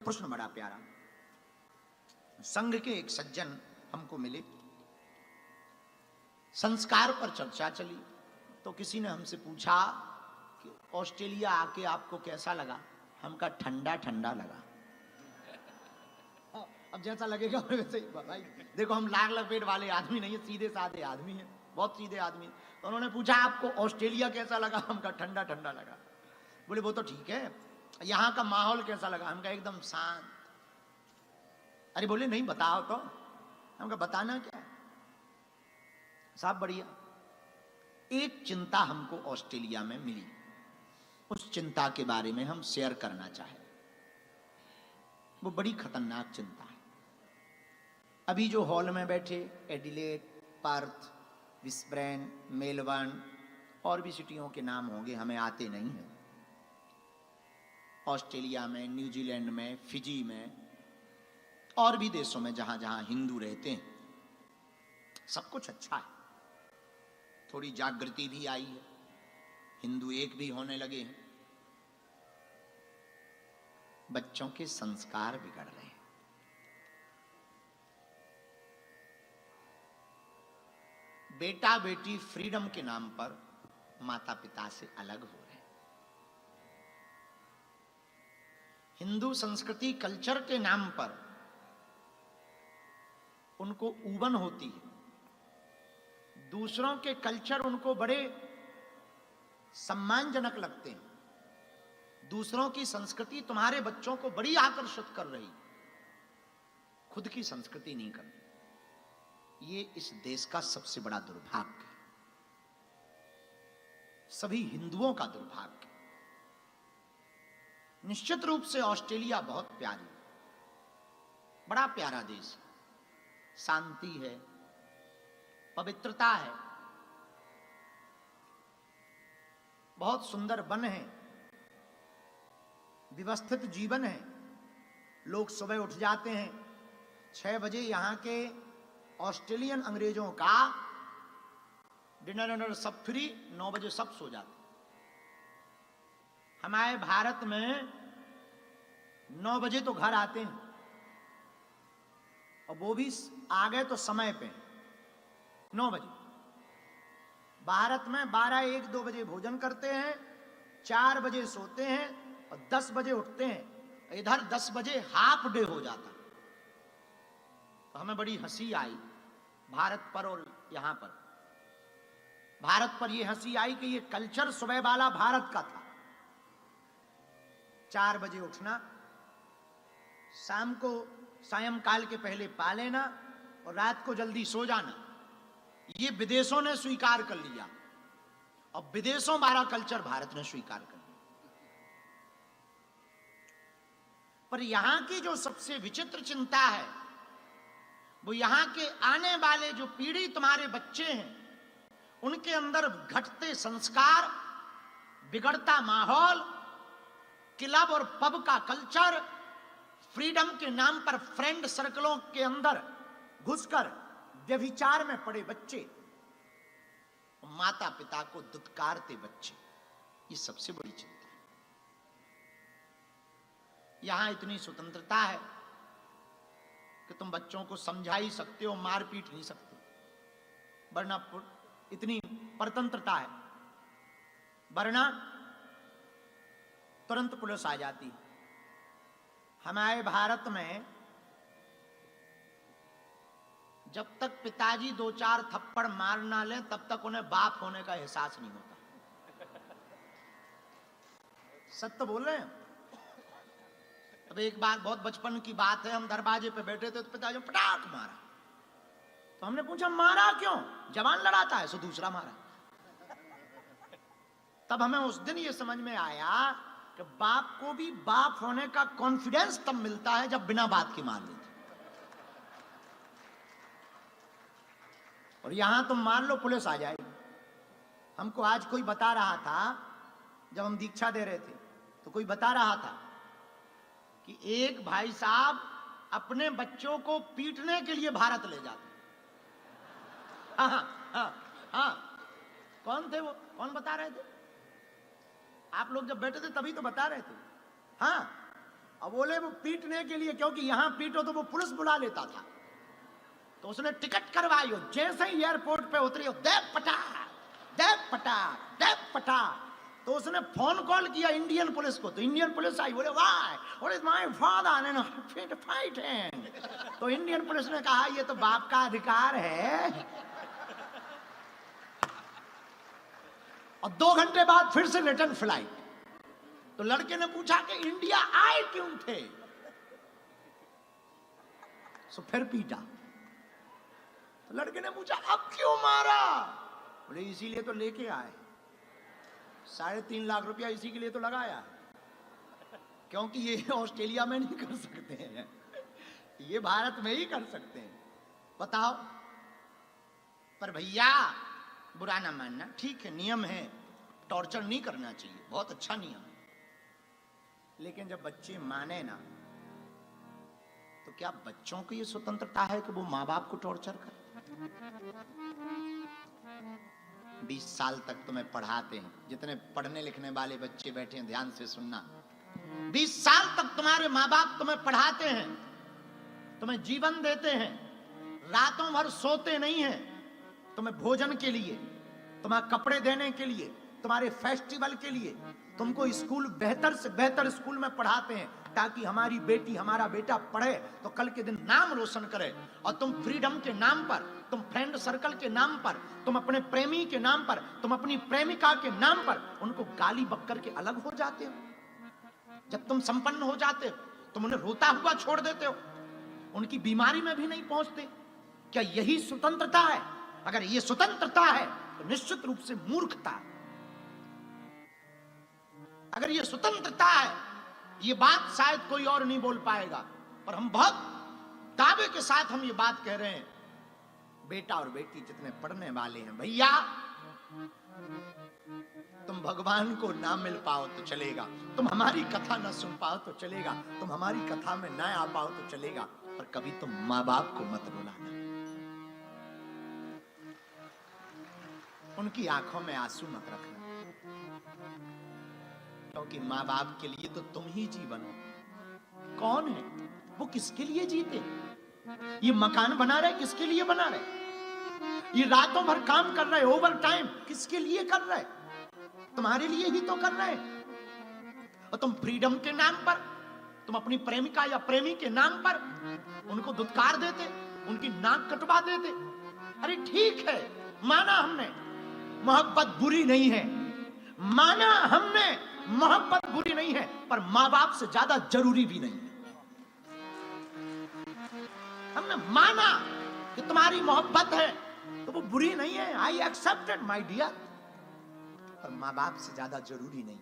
प्रश्न बड़ा प्यारा। संघ के एक सज्जन हमको मिले, संस्कार पर चर्चा चली तो किसी ने हमसे पूछा कि ऑस्ट्रेलिया आके आपको कैसा लगा। हम कहा ठंडा ठंडा लगा। अब जैसा लगेगा वैसे ही भाई। देखो हम लाग लपेट वाले आदमी नहीं है, सीधे साधे आदमी है, बहुत सीधे आदमी है। तो उन्होंने पूछा आपको ऑस्ट्रेलिया कैसा लगा। हम कहा ठंडा ठंडा लगा। बोले वो तो ठीक है, यहाँ का माहौल कैसा लगा। हम कहा एकदम शांत। अरे बोले नहीं बताओ तो। हम कहा बताना क्या है साहब, बढ़िया। एक चिंता हमको ऑस्ट्रेलिया में मिली, उस चिंता के बारे में हम शेयर करना चाहें। वो बड़ी खतरनाक चिंता है। अभी जो हॉल में बैठे एडिलेड, पर्थ, ब्रिस्बेन, मेलबर्न और भी सिटियों के नाम होंगे, हमें आते नहीं हैं। ऑस्ट्रेलिया में, न्यूजीलैंड में, फिजी में और भी देशों में जहां जहां हिंदू रहते हैं, सब कुछ अच्छा है। थोड़ी जागृति भी आई है, हिंदू एक भी होने लगे हैं। बच्चों के संस्कार बिगड़ रहे हैं। बेटा बेटी फ्रीडम के नाम पर माता पिता से अलग हो रहे हैं। हिंदू संस्कृति कल्चर के नाम पर उनको ऊबन होती है। दूसरों के कल्चर उनको बड़े सम्मानजनक लगते हैं। दूसरों की संस्कृति तुम्हारे बच्चों को बड़ी आकर्षित कर रही, खुद की संस्कृति नहीं कर रही। ये इस देश का सबसे बड़ा दुर्भाग्य है, सभी हिंदुओं का दुर्भाग्य। निश्चित रूप से ऑस्ट्रेलिया बहुत प्यारी, बड़ा प्यारा देश है। शांति है, पवित्रता है, बहुत सुंदर वन है, व्यवस्थित जीवन है। लोग सुबह उठ जाते हैं 6 बजे। यहां के ऑस्ट्रेलियन अंग्रेजों का डिनर विनर सब फ्री, 9 बजे सब सो जाते। हमारे भारत में 9 बजे तो घर आते हैं, और वो भी आ गए तो समय पे 9 बजे। भारत में 12, 1, 2 बजे भोजन करते हैं, 4 बजे सोते हैं और 10 बजे उठते हैं। इधर 10 बजे हाफ डे हो जाता। तो हमें बड़ी हंसी आई भारत पर और यहां पर। भारत पर यह हंसी आई कि ये कल्चर सुबह वाला भारत का था। 4 बजे उठना, शाम को सायंकाल के पहले पा लेना और रात को जल्दी सो जाना। ये विदेशों ने स्वीकार कर लिया और विदेशों वाला कल्चर भारत ने स्वीकार कर लिया। पर यहां की जो सबसे विचित्र चिंता है, वो यहां के आने वाले जो पीढ़ी तुम्हारे बच्चे हैं, उनके अंदर घटते संस्कार, बिगड़ता माहौल, क्लब और पब का कल्चर, फ्रीडम के नाम पर फ्रेंड सर्कलों के अंदर घुसकर व्यभिचार में पड़े बच्चे, माता पिता को दुत्कारते बच्चे, ये सबसे बड़ी चिंता है। यहां इतनी स्वतंत्रता है कि तुम बच्चों को समझा ही सकते हो, मार पीट नहीं सकते। वरना इतनी परतंत्रता है, वरना तुरंत पुलिस आ जाती है। हमारे भारत में जब तक पिताजी 2-4 थप्पड़ मार ना लें, तब तक उन्हें बाप होने का एहसास नहीं होता। सत्य बोल रहे हैं। अब एक बार बहुत बचपन की बात है, हम दरवाजे पे बैठे थे तो पिताजी ने पटाक मारा। तो हमने पूछा मारा क्यों? जवान लड़ाता है, सो दूसरा मारा। तब हमें उस दिन ये समझ में आया कि बाप को भी बाप होने का कॉन्फिडेंस तब मिलता है जब बिना बात के मार देते। और यहां तुम मान लो पुलिस आ जाएगी। हमको आज कोई बता रहा था, जब हम दीक्षा दे रहे थे तो कोई बता रहा था कि एक भाई साहब अपने बच्चों को पीटने के लिए भारत ले जाते। हाँ, कौन थे वो? कौन बता रहे थे? आप लोग जब बैठे थे तभी तो बता रहे थे। हाँ, अब बोले वो पीटने के लिए, क्योंकि यहां पीटो तो वो पुलिस बुला लेता था, तो उसने टिकट करवाई। जैसे ही एयरपोर्ट पे उतरी, देव पटाख देव पटाख देव पटाख, तो उसने फोन कॉल किया इंडियन पुलिस को, तो इंडियन पुलिस आई। बोले why what is my father and fit fighting. तो इंडियन पुलिस ने कहा ये तो बाप का अधिकार है। और 2 घंटे बाद फिर से रिटर्न फ्लाइट। तो लड़के ने पूछा कि इंडिया आए क्यों थे, सो फिर पीटा। तो लड़के ने पूछा अब क्यों मारा, बोले इसीलिए तो लेके आए, 3.5 लाख रुपया इसी के लिए तो लगाया, क्योंकि ये ऑस्ट्रेलिया में नहीं कर सकते हैं, ये भारत में ही कर सकते हैं। बताओ। पर भैया बुरा ना मानना, ठीक है नियम है, टॉर्चर नहीं करना चाहिए, बहुत अच्छा नियम है। लेकिन जब बच्चे माने ना, तो क्या बच्चों को ये स्वतंत्रता है कि वो माँ बाप को टॉर्चर करें? 20 साल तक तुम्हें पढ़ाते हैं, जितने पढ़ने लिखने वाले बच्चे बैठे हैं ध्यान से सुनना, 20 साल तक तुम्हारे माँ बाप तुम्हें पढ़ाते हैं, तुम्हें जीवन देते हैं, रातों भर सोते नहीं हैं, तुम्हें भोजन के लिए, तुम्हें कपड़े देने के लिए, तुम्हारे फेस्टिवल के लिए, तुमको स्कूल बेहतर से बेहतर स्कूल में पढ़ाते हैं, ताकि हमारी बेटी हमारा बेटा पढ़े तो कल के दिन नाम रोशन करे। और तुम फ्रीडम के नाम पर, तुम फ्रेंड सर्कल के नाम पर, तुम अपने प्रेमी के नाम पर, तुम अपनी प्रेमिका के नाम पर उनको गाली बक्कर के अलग हो जाते हो। जब तुम संपन्न हो जाते हो, तुम उन्हें रोता हुआ छोड़ देते हो, उनकी बीमारी में भी नहीं पहुंचते। क्या यही स्वतंत्रता है? अगर ये स्वतंत्रता है तो निश्चित रूप से मूर्खता है। अगर ये स्वतंत्रता है, ये बात शायद कोई और नहीं बोल पाएगा, पर हम बहुत दावे के साथ हम ये बात कह रहे हैं, बेटा और बेटी जितने पढ़ने वाले हैं, भैया तुम भगवान को ना मिल पाओ तो चलेगा, तुम हमारी कथा ना सुन पाओ तो चलेगा, तुम हमारी कथा में ना आ पाओ तो चलेगा, पर कभी तुम माँ बाप को मत बुलाना। उनकी आंखों में आंसू मत रखना, क्योंकि माँ बाप के लिए तो तुम ही जीवन हो। कौन है वो, किसके लिए जीते? ये मकान बना रहे किसके लिए बना रहे? ये रातों भर काम कर रहे, ओवर टाइम किसके लिए कर रहे? तुम्हारे लिए ही तो कर रहे। और तुम फ्रीडम के नाम पर, तुम अपनी प्रेमिका या प्रेमी के नाम पर उनको दुत्कार देते, उनकी नाक कटवा देते। अरे ठीक है, माना हमने मोहब्बत बुरी नहीं है, माना हमने मोहब्बत बुरी नहीं है, पर माँ बाप से ज्यादा जरूरी भी नहीं है। हमने माना कि तुम्हारी मोहब्बत है तो वो बुरी नहीं है, आई एक्सेप्टेड माय डियर, पर माँ बाप से ज्यादा जरूरी नहीं।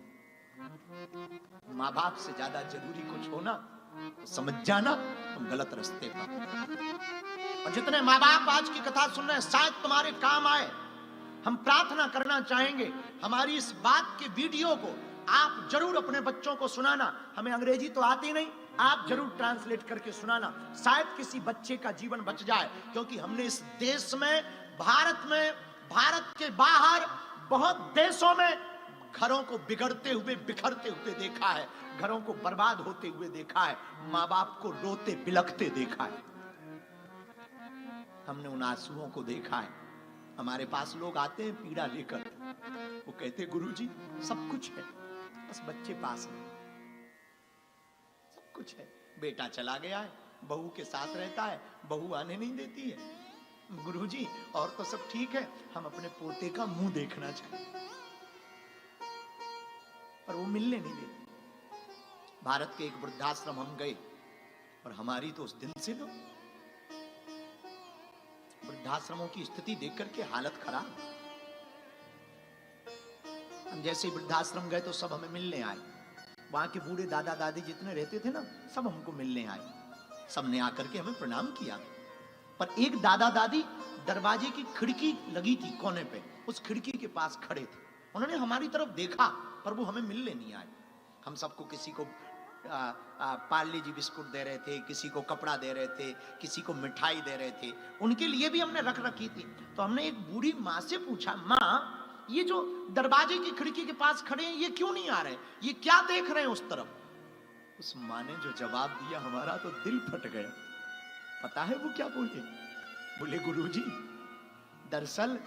माँ बाप से ज्यादा जरूरी कुछ होना तो समझ जाना तुम गलत रास्ते पर। और जितने माँ बाप आज की कथा सुन रहे हैं, शायद तुम्हारे काम आए। हम प्रार्थना करना चाहेंगे, हमारी इस बात के वीडियो को आप जरूर अपने बच्चों को सुनाना। हमें अंग्रेजी तो आती नहीं, आप जरूर ट्रांसलेट करके सुनाना, शायद किसी बच्चे का जीवन बच जाए। क्योंकि हमने इस देश में, भारत में, भारत के बाहर बहुत देशों में घरों को बिगड़ते हुए, बिखरते हुए देखा है, घरों को बर्बाद होते हुए देखा है, माँ बाप को रोते बिलखते देखा है। हमने उन आंसुओं को देखा है। हमारे पास लोग आते हैं पीड़ा लेकर, वो कहते गुरुजी सब कुछ है, बस बच्चे पास नहीं, सब कुछ है, बेटा चला गया है, बहू के साथ रहता है, बहू आने नहीं देती है, गुरुजी और तो सब ठीक है, हम अपने पोते का मुंह देखना चाहते, पर वो मिलने नहीं देते। भारत के एक वृद्धाश्रम हम गए और हमारी तो उस दिन से लो वृद्धाश्रमों की स्थिति देख करके हालत खराब। हम जैसे वृद्धाश्रम गए तो सब हमें मिलने आए, वहां के बूढ़े दादा दादी जितने रहते थे ना, सब हमको मिलने आए, सबने आकर के हमें प्रणाम किया। पर एक दादा दादी दरवाजे की खिड़की लगी थी कोने पे, उस खिड़की के पास खड़े थे, उन्होंने हमारी तरफ देखा पर वो हमें मिलने नहीं आए। हम सबको, किसी को पार्ले जी बिस्कुट दे रहे थे, किसी को कपड़ा दे रहे थे, किसी को मिठाई दे रहे थे, उनके लिए भी हमने रख रखी थी। तो हमने एक बूढ़ी माँ से पूछा, माँ ये जो दरवाजे की खिड़की के पास खड़े हैं ये क्यों नहीं आ रहे, ये क्या देख रहे हैं उस तरफ? उस माँ ने जो जवाब दिया, हमारा तो दिल फट गया। पता है वो क्या बोले? बोले गुरुजी, दरअसल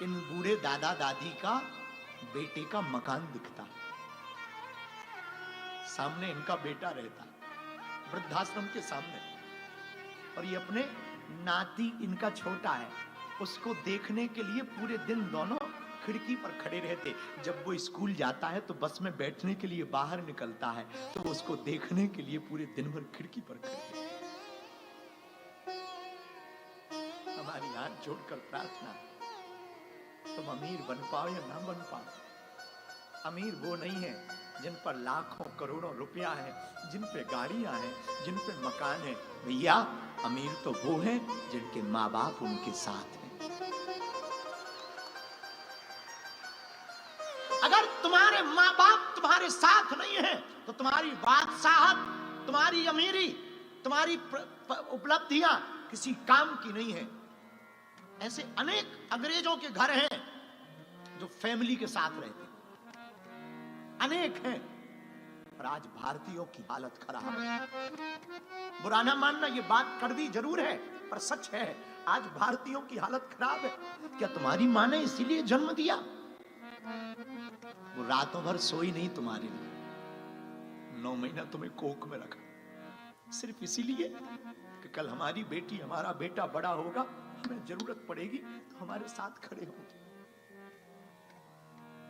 इन बूढ़े दादा दादी का बेटे का मकान दिखता, सामने इनका बेटा रहता वृद्धाश्रम के सामने, और ये अपने नाती इनका छोटा है, उसको देखने के लिए पूरे दिन दोनों खिड़की पर खड़े रहते। जब वो स्कूल जाता है तो बस में बैठने के लिए बाहर निकलता है तो वो उसको देखने के लिए पूरे दिन भर खिड़की पर खड़े। हमारी हाथ जोड़कर प्रार्थना, तुम अमीर बन पाओ या ना बन पाओ, अमीर वो नहीं है जिन पर लाखों करोड़ों रुपया है, जिन पे गाड़ियां हैं, जिन पे मकान है। भैया, अमीर तो वो हैं जिनके माँ बाप उनके साथ हैं। अगर तुम्हारे माँ बाप तुम्हारे साथ नहीं है तो तुम्हारी बादशाहत, तुम्हारी अमीरी, तुम्हारी उपलब्धियां किसी काम की नहीं है। ऐसे अनेक अंग्रेजों के घर हैं जो फैमिली के साथ रहते, अनेक हैं। और आज भारतीयों की हालत खराब है। बुरा ना मानना, ये बात कड़वी जरूर है पर सच है। आज भारतीयों की हालत खराब है। क्या तुम्हारी माँ ने इसीलिए जन्म दिया? वो रातों भर सोई नहीं तुम्हारे लिए, 9 महीना तुम्हें कोख में रखा, सिर्फ इसीलिए कि कल हमारी बेटी, हमारा बेटा बड़ा होगा, हमें जरूरत पड़ेगी तो हमारे साथ खड़े होंगे।